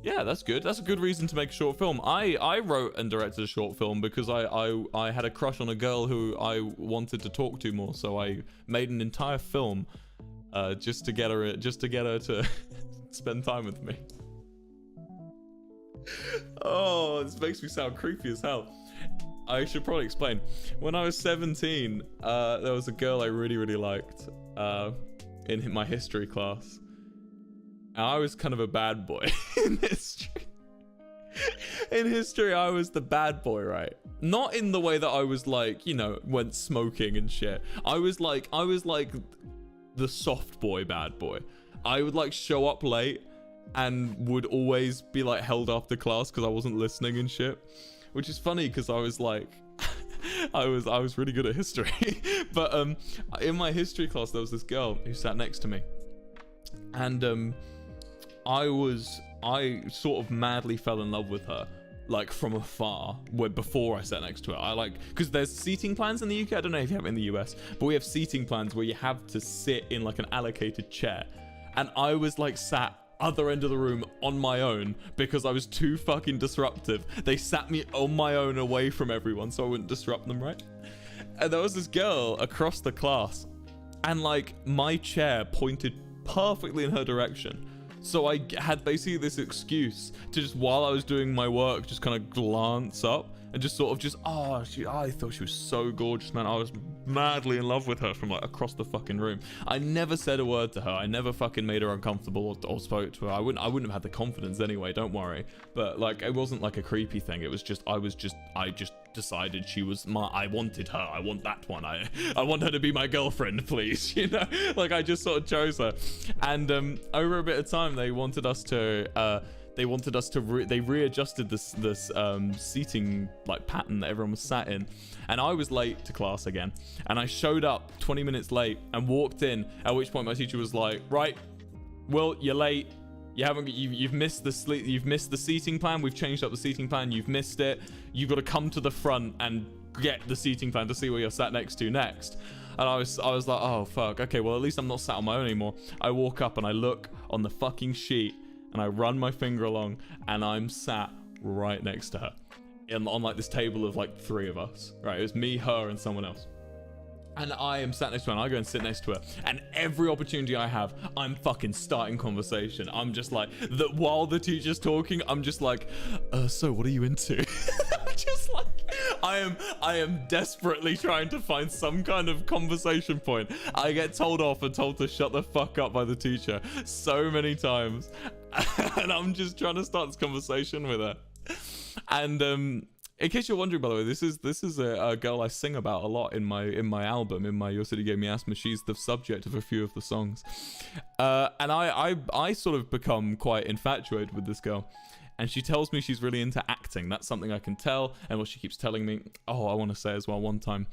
Yeah, that's good. That's a good reason to make a short film. I wrote and directed a short film because I had a crush on a girl who I wanted to talk to more, so I made an entire film just to get her to spend time with me. Oh, this makes me sound creepy as hell. I should probably explain. When I was 17, there was a girl I really liked in my history class. And I was kind of a bad boy in history. In history, I was the bad boy, right? Not in the way that I was like, you know, went smoking and shit. I was like the soft boy bad boy. I would like show up late and would always be like held after class because I wasn't listening and shit. Which is funny because I was like, I was really good at history. But in my history class, there was this girl who sat next to me. And I sort of madly fell in love with her, like from afar, before I sat next to her. Because there's seating plans in the UK. I don't know if you have it in the US, but we have seating plans where you have to sit in like an allocated chair. And I was like sat other end of the room on my own because I was too fucking disruptive. They sat me on my own away from everyone so I wouldn't disrupt them, right? And there was this girl across the class, and like my chair pointed perfectly in her direction. So I had basically this excuse to just, while I was doing my work, just kind of glance up and just sort of just, I thought she was so gorgeous, man. I was madly in love with her from like across the fucking room. I never said a word to her. I never fucking made her uncomfortable or spoke to her. I wouldn't have had the confidence anyway, don't worry. But like, it wasn't like a creepy thing. It was just, I just decided she was I wanted her. I want that one. I want her to be my girlfriend, please. You know, like I just sort of chose her. And over a bit of time, they wanted us to they readjusted this seating like pattern that everyone was sat in, and I was late to class again, and I showed up 20 minutes late and walked in, at which point my teacher was like, right, Will, you're late. You've missed the seating plan. We've changed up the seating plan. You've missed it. You've got to come to the front and get the seating plan to see where you're sat next to next. And I was like, oh fuck, okay, well at least I'm not sat on my own anymore. I walk up and I look on the fucking sheet and I run my finger along, and I'm sat right next to her on like this table of like 3 of us, right? It was me, her, and someone else. And I am sat next to her, and I go and sit next to her, and every opportunity I have, I'm fucking starting conversation. I'm just like, while the teacher's talking, I'm just like, so what are you into? I'm just like, I am desperately trying to find some kind of conversation point. I get told off and told to shut the fuck up by the teacher so many times. And I'm just trying to start this conversation with her. And in case you're wondering, by the way, this is a girl I sing about a lot in my album, in my Your City Gave Me Asthma. She's the subject of a few of the songs. And I sort of become quite infatuated with this girl. And she tells me she's really into acting. That's something I can tell. And what she keeps telling me, I want to say as well, one time,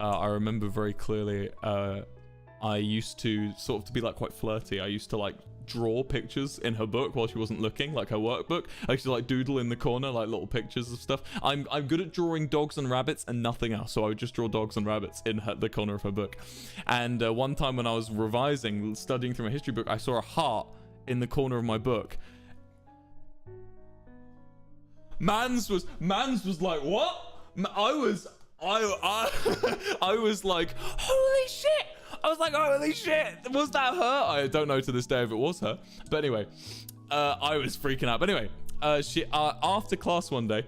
I remember very clearly, I used to sort of to be like quite flirty. I used to like draw pictures in her book while she wasn't looking, like her workbook. I used to like doodle in the corner like little pictures of stuff. I'm good at drawing dogs and rabbits and nothing else, so I would just draw dogs and rabbits in the corner of her book. And one time when I was revising, studying through my history book, I saw a heart in the corner of my book. Mans was like, what? I was like, holy shit. I was like, holy shit, was that her? I don't know to this day if it was her. But anyway, I was freaking out. But anyway, she after class one day,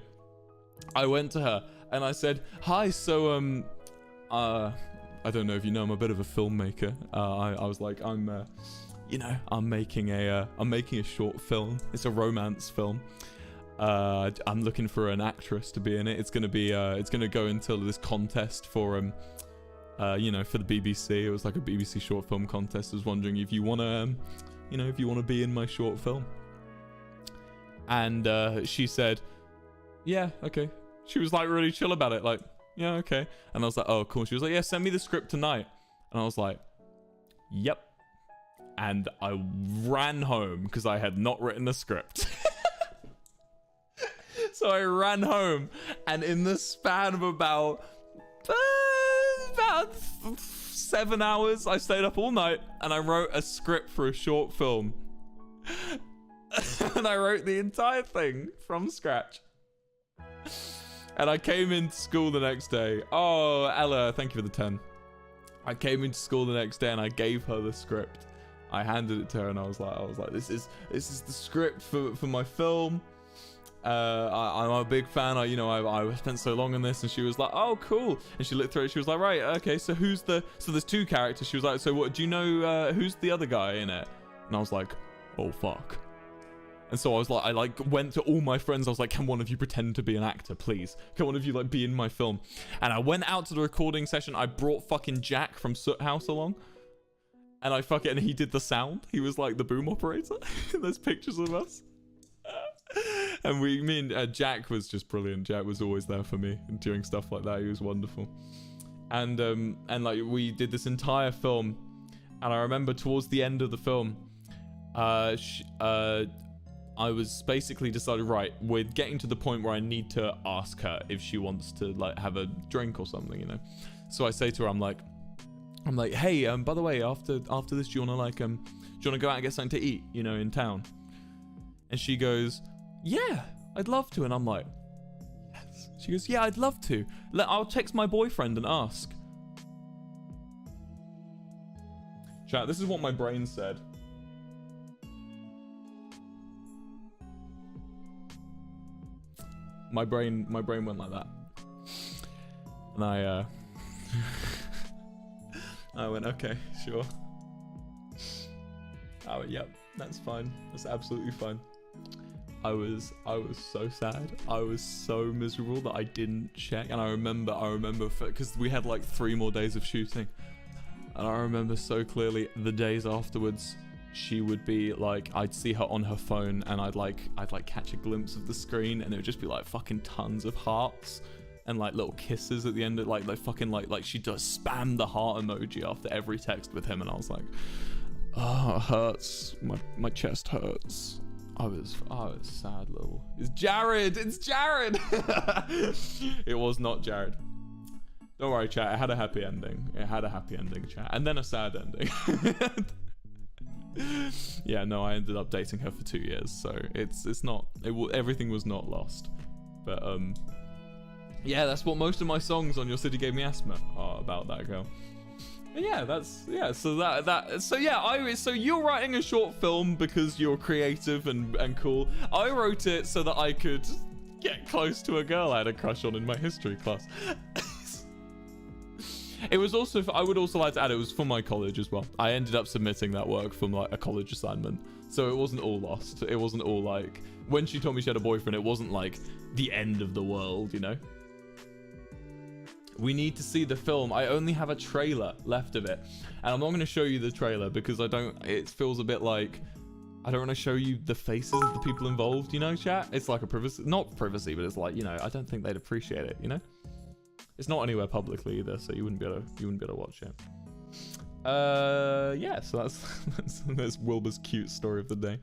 I went to her and I said, hi, so, I don't know if you know, I'm a bit of a filmmaker. I was like, I'm making a short film. It's a romance film. I'm looking for an actress to be in it. It's gonna go into this contest for for the BBC. It was like a BBC short film contest. I was wondering if you wanna be in my short film. And she said, yeah, okay. She was like really chill about it, like, yeah, okay. And I was like, oh, cool. She was like, yeah, send me the script tonight. And I was like, yep. And I ran home because I had not written a script. So I ran home, and in the span of about 7 hours, I stayed up all night and I wrote a script for a short film. And I wrote the entire thing from scratch. And I came into school the next day. Oh, Ella, thank you for the 10. I came into school the next day and I gave her the script. I handed it to her and I was like, this is the script for my film. I'm a big fan. I spent so long on this. And she was like, oh, cool. And she looked through it. She was like, right, okay. So there's 2 characters. She was like, so what, do you know who's the other guy in it? And I was like, oh, fuck. And so I went to all my friends. I was like, can one of you pretend to be an actor, please? Can one of you be in my film? And I went out to the recording session. I brought fucking Jack from Soot House along. And and he did the sound. He was like the boom operator. There's pictures of us. And me and Jack was just brilliant. Jack was always there for me and doing stuff like that. He was wonderful. And like we did this entire film. And I remember towards the end of the film, I was basically decided, right, we're getting to the point where I need to ask her if she wants to like have a drink or something, you know. So I say to her, I'm like, hey, by the way, after this, do you wanna go out and get something to eat, you know, in town? And she goes, yeah, I'd love to. And I'm like, yes. She goes, yeah, I'd love to. I'll text my boyfriend and ask. Chat, this is what my brain said. My brain went like that. And I went, okay, sure. I went, yep, that's fine. That's absolutely fine. I was so sad. I was so miserable that I didn't check. And I remember because we had like 3 more days of shooting. And I remember so clearly the days afterwards, she would be like, I'd see her on her phone and I'd catch a glimpse of the screen and it would just be like fucking tons of hearts and like little kisses at the end of like she does spam the heart emoji after every text with him. And I was like, oh, it hurts. My chest hurts. I was sad little. It's Jared. It was not Jared. Don't worry, chat. It had a happy ending. Chat. And then a sad ending. Yeah, no, I ended up dating her for 2 years, so everything was not lost. But yeah, that's what most of my songs on Your City Gave Me Asthma are about, that girl. But yeah, so you're writing a short film because you're creative and cool. I wrote it so that I could get close to a girl I had a crush on in my history class. It was also, I would also like to add, it was for my college as well. I ended up submitting that work from like a college assignment. So it wasn't all lost. It wasn't all like, when she told me she had a boyfriend, it wasn't like the end of the world, you know? We need to see the film. I only have a trailer left of it. And I'm not going to show you the trailer because it feels a bit like, I don't want to show you the faces of the people involved, you know, chat? It's like a privacy, not privacy, but it's like, you know, I don't think they'd appreciate it, you know? It's not anywhere publicly either, so you wouldn't be able to watch it. Yeah, so that's Wilbur's cute story of the day.